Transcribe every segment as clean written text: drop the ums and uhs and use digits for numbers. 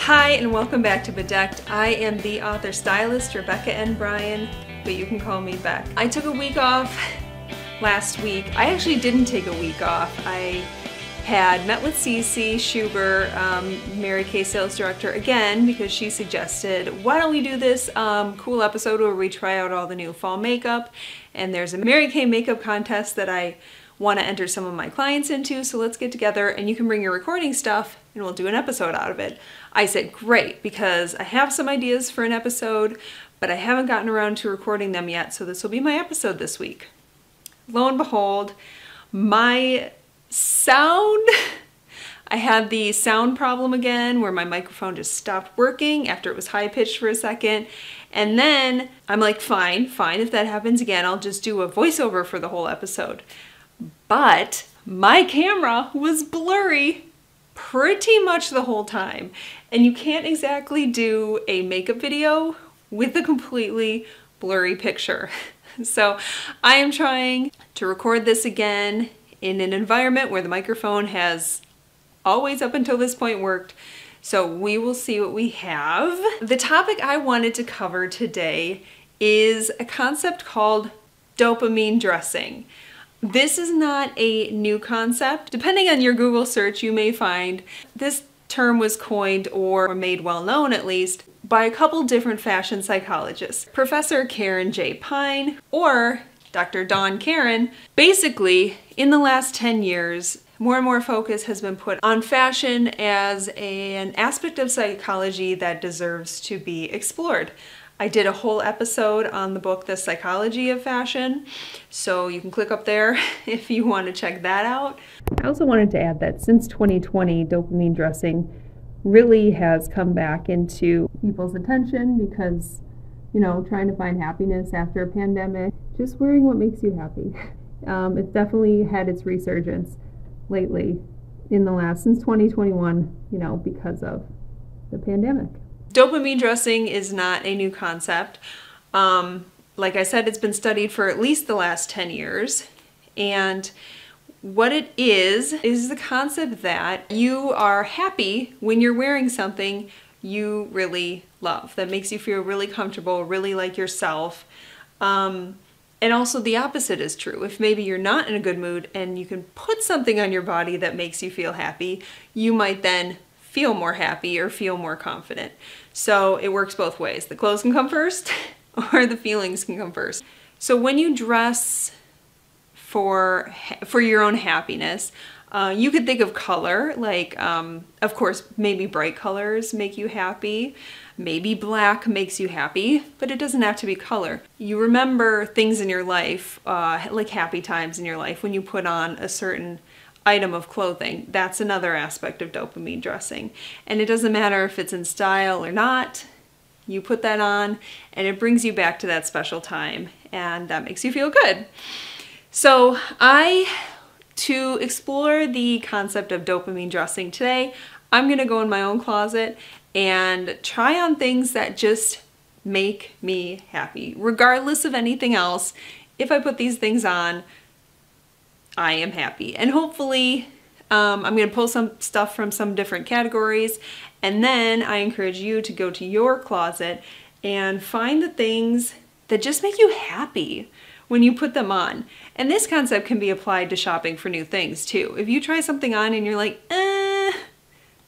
Hi and welcome back to Bedecked. I am the author stylist Rebecca N. Bryan, but you can call me Beck. I took a week off last week. I actually didn't take a week off. I had met with Cece Schuber, Mary Kay sales director, again because she suggested, why don't we do this cool episode where we try out all the new fall makeup, and there's a Mary Kay makeup contest that I want to enter some of my clients into, so let's get together and you can bring your recording stuff and we'll do an episode out of it. I said great, because I have some ideas for an episode, but I haven't gotten around to recording them yet, so this will be my episode this week. Lo and behold, my sound, I had the sound problem again where my microphone just stopped working after it was high pitched for a second. And then I'm like, fine, if that happens again, I'll just do a voiceover for the whole episode. But my camera was blurry pretty much the whole time. And you can't exactly do a makeup video with a completely blurry picture. So I am trying to record this again in an environment where the microphone has always up until this point worked. So we will see what we have. The topic I wanted to cover today is a concept called dopamine dressing. This is not a new concept. Depending on your Google search, you may find this term was coined or made well known at least by a couple different fashion psychologists. Professor Karen J. Pine or Dr. Dawn Karen. Basically, in the last 10 years, more and more focus has been put on fashion as an aspect of psychology that deserves to be explored. I did a whole episode on the book, The Psychology of Fashion, so you can click up there if you want to check that out. I also wanted to add that since 2020, dopamine dressing really has come back into people's attention because, you know, trying to find happiness after a pandemic, just wearing what makes you happy. It's definitely had its resurgence lately since 2021, you know, because of the pandemic. Dopamine dressing is not a new concept. Like I said, it's been studied for at least the last 10 years. And what it is the concept that you are happy when you're wearing something you really love, that makes you feel really comfortable, really like yourself. And also the opposite is true. If maybe you're not in a good mood and you can put something on your body that makes you feel happy, you might then feel more happy or feel more confident. So it works both ways. The clothes can come first or the feelings can come first. So when you dress for your own happiness, you could think of color, like, of course, maybe bright colors make you happy. Maybe black makes you happy, but it doesn't have to be color. You remember things in your life, like happy times in your life, when you put on a certain item of clothing. That's another aspect of dopamine dressing. And it doesn't matter if it's in style or not, you put that on and it brings you back to that special time and that makes you feel good. So to explore the concept of dopamine dressing today, I'm gonna go in my own closet and try on things that just make me happy. Regardless of anything else, if I put these things on, I am happy. And hopefully, I'm gonna pull some stuff from some different categories, and then I encourage you to go to your closet and find the things that just make you happy when you put them on. And this concept can be applied to shopping for new things too. If you try something on and you're like,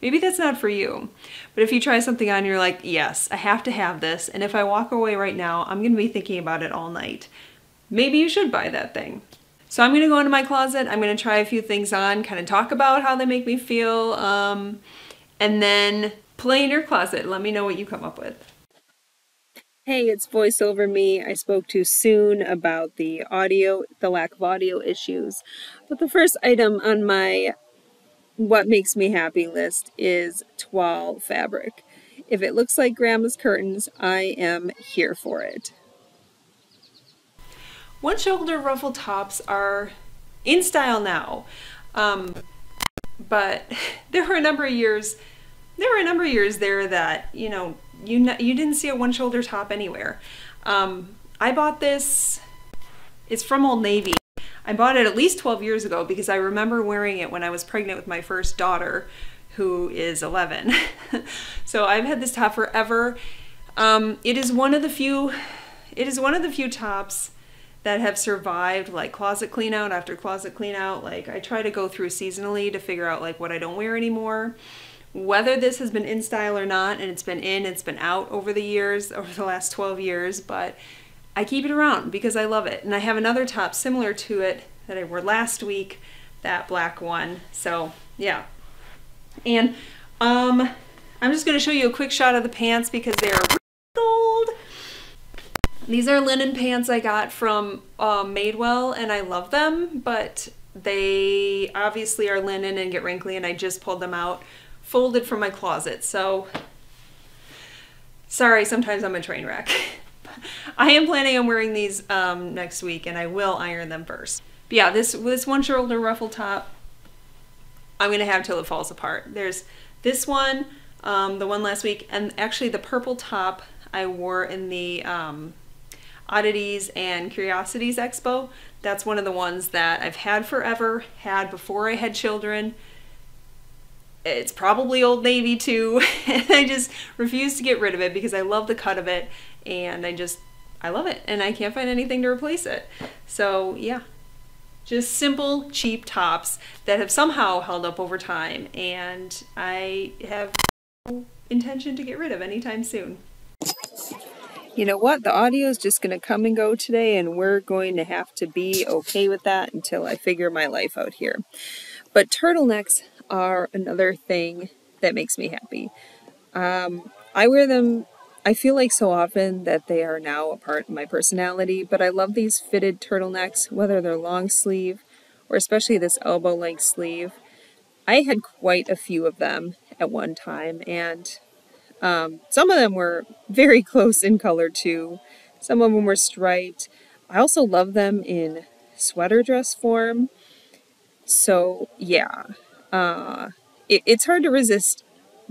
maybe that's not for you. But if you try something on and you're like, yes, I have to have this, and if I walk away right now, I'm gonna be thinking about it all night. Maybe you should buy that thing. So I'm gonna go into my closet, I'm gonna try a few things on, kind of talk about how they make me feel, and then play in your closet. Let me know what you come up with. Hey, it's voiceover me. I spoke too soon about the lack of audio issues. But the first item on my what makes me happy list is toile fabric. If it looks like grandma's curtains, I am here for it. One-shoulder ruffle tops are in style now, but there were a number of years there that, you know, you didn't see a one-shoulder top anywhere. I bought this, it's from Old Navy. I bought it at least 12 years ago because I remember wearing it when I was pregnant with my first daughter who is 11. So I've had this top forever. It is one of the few tops that have survived like closet clean out after closet clean out. Like I try to go through seasonally to figure out like what I don't wear anymore. Whether this has been in style or not, and it's been out over the years, over the last 12 years, but I keep it around because I love it. And I have another top similar to it that I wore last week, that black one. So yeah. And I'm just gonna show you a quick shot of the pants because they're old. These are linen pants I got from Madewell, and I love them, but they obviously are linen and get wrinkly, and I just pulled them out, folded from my closet. So sorry, sometimes I'm a train wreck. I am planning on wearing these next week, and I will iron them first. But yeah, this one shoulder ruffle top I'm gonna have till it falls apart. There's this one, the one last week, and actually the purple top I wore in the Oddities and Curiosities Expo. That's one of the ones that I've had forever, had before I had children. It's probably Old Navy too, and I just refuse to get rid of it because I love the cut of it, and I love it, and I can't find anything to replace it. So yeah, just simple, cheap tops that have somehow held up over time, and I have no intention to get rid of anytime soon. You know what? The audio is just going to come and go today, and we're going to have to be okay with that until I figure my life out here. But turtlenecks are another thing that makes me happy. I wear them, I feel like so often that they are now a part of my personality, but I love these fitted turtlenecks, whether they're long sleeve or especially this elbow length sleeve. I had quite a few of them at one time, and some of them were very close in color too. Some of them were striped. I also love them in sweater dress form. So yeah, it's hard to resist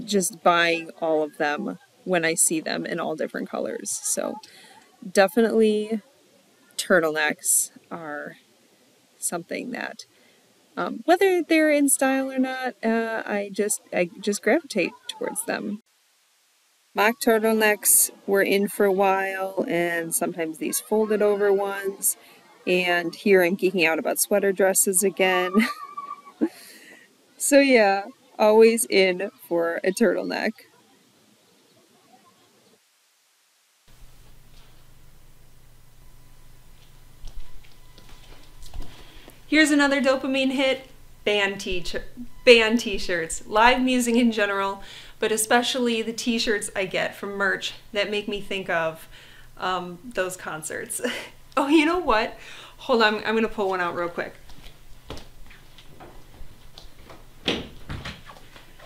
just buying all of them when I see them in all different colors. So definitely turtlenecks are something that, whether they're in style or not, I just gravitate towards them. Mock turtlenecks were in for a while, and sometimes these folded over ones. And here I'm geeking out about sweater dresses again. So yeah, always in for a turtleneck. Here's another dopamine hit, band t-shirts. Live music in general, but especially the t-shirts I get from merch that make me think of those concerts. Oh, you know what? Hold on, I'm gonna pull one out real quick.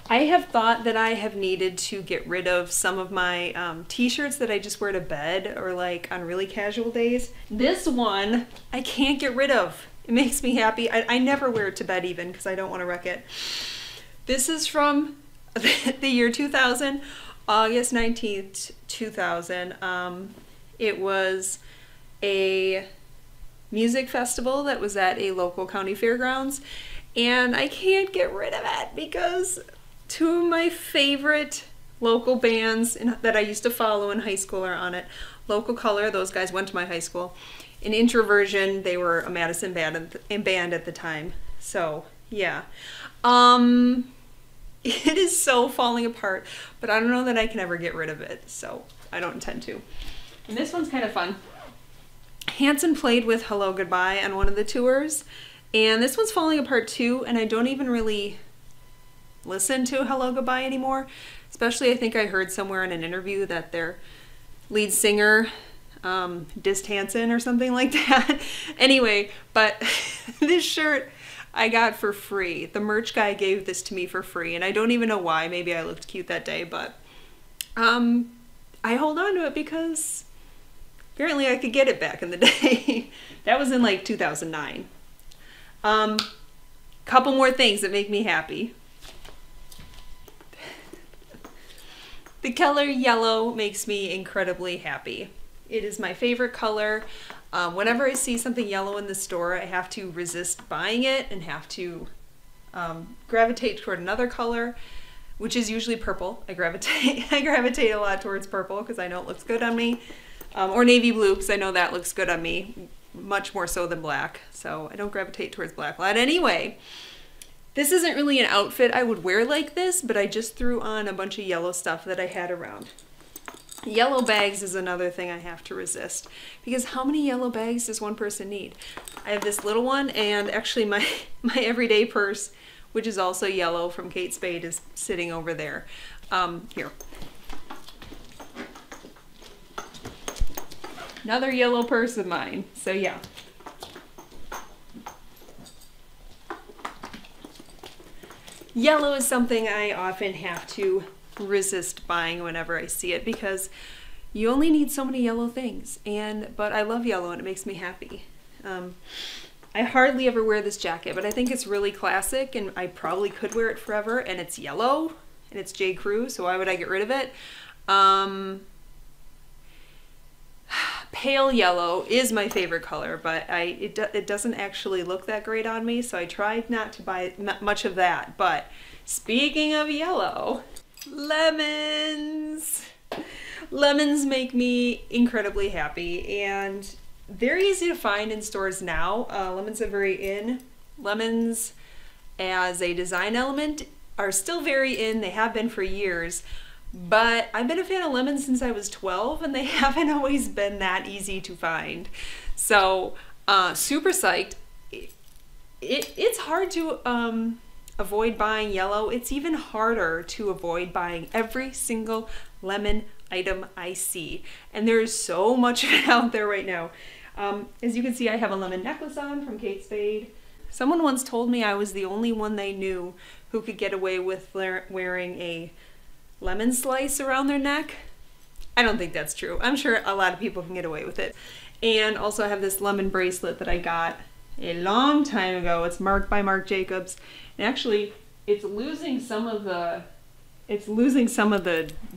I have thought that I have needed to get rid of some of my t-shirts that I just wear to bed or like on really casual days. This one I can't get rid of. It makes me happy. I never wear it to bed even because I don't want to wreck it. This is from the year 2000, August 19th, 2000. It was a music festival that was at a local county fairgrounds, and I can't get rid of it because two of my favorite local bands that I used to follow in high school are on it. Local Color, those guys went to my high school. In Introversion, they were a Madison band at the time. So yeah, it is so falling apart, but I don't know that I can ever get rid of it, so I don't intend to. And this one's kind of fun. Hanson played with Hello Goodbye on one of the tours, and this one's falling apart too, and I don't even really listen to Hello Goodbye anymore. Especially, I think I heard somewhere in an interview that their lead singer dissed Hanson or something like that. Anyway, but this shirt I got for free. The merch guy gave this to me for free, and I don't even know why. Maybe I looked cute that day, but I hold on to it because apparently I could get it back in the day. That was in like 2009. Couple more things that make me happy. The color yellow makes me incredibly happy. It is my favorite color. Whenever I see something yellow in the store, I have to resist buying it and have to gravitate toward another color. which is usually purple. I gravitate a lot towards purple because I know it looks good on me. Or navy blue because I know that looks good on me, much more so than black. So I don't gravitate towards black a lot. Anyway, this isn't really an outfit I would wear like this, but I just threw on a bunch of yellow stuff that I had around. Yellow bags is another thing I have to resist, because how many yellow bags does one person need? I have this little one, and actually my everyday purse, which is also yellow from Kate Spade, is sitting over there. Here. Another yellow purse of mine. So yeah. Yellow is something I often have to resist buying whenever I see it, because you only need so many yellow things, but I love yellow and it makes me happy. I hardly ever wear this jacket, but I think it's really classic and I probably could wear it forever, and it's yellow and it's J. Crew, so why would I get rid of it? Pale yellow is my favorite color, but it doesn't actually look that great on me, so I tried not to buy much of that. But speaking of yellow, lemons! Lemons make me incredibly happy, and they're easy to find in stores now. Lemons are very in. Lemons as a design element are still very in. They have been for years. But I've been a fan of lemons since I was 12, and they haven't always been that easy to find. So super psyched. It's hard to avoid buying yellow. It's even harder to avoid buying every single lemon item I see. And there's so much of it out there right now. As you can see, I have a lemon necklace on from Kate Spade. Someone once told me I was the only one they knew who could get away with wearing a lemon slice around their neck. I don't think that's true. I'm sure a lot of people can get away with it. And also I have this lemon bracelet that I got a long time ago. It's marked by Marc Jacobs. And actually it's losing some of the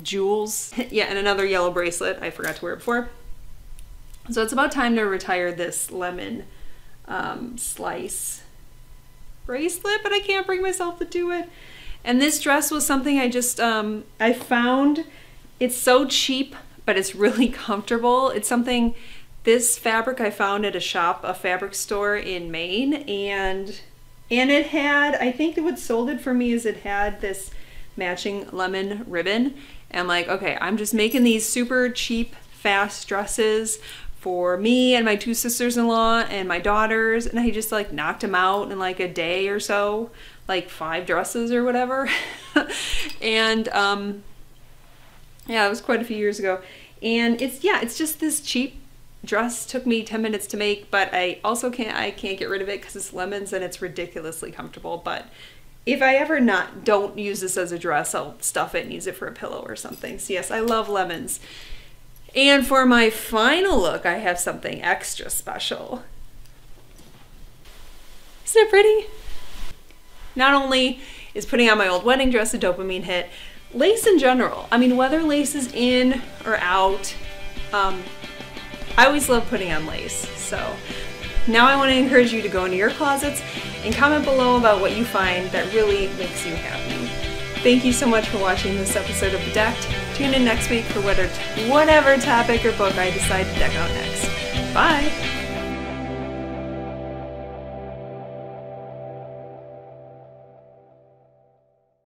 jewels. Yeah, and another yellow bracelet. I forgot to wear it before. So it's about time to retire this lemon slice bracelet, but I can't bring myself to do it. And this dress was something I just, I found. It's so cheap, but it's really comfortable. It's something, this fabric I found at a fabric store in Maine, and it had, I think what sold it for me is it had this matching lemon ribbon. And I'm like, okay, I'm just making these super cheap, fast dresses for me and my 2 sisters-in-law and my daughters, and I just like knocked them out in like a day or so. Like 5 dresses or whatever. And yeah, it was quite a few years ago. And it's just this cheap dress. Took me 10 minutes to make, but I can't get rid of it because it's lemons and it's ridiculously comfortable. But if I ever don't use this as a dress, I'll stuff it and use it for a pillow or something. So yes, I love lemons. And for my final look, I have something extra special. Isn't it pretty? Not only is putting on my old wedding dress a dopamine hit, lace in general. I mean, whether lace is in or out, I always love putting on lace. So now I want to encourage you to go into your closets and comment below about what you find that really makes you happy. Thank you so much for watching this episode of Bedecked. Tune in next week for whatever topic or book I decide to deck out next. Bye!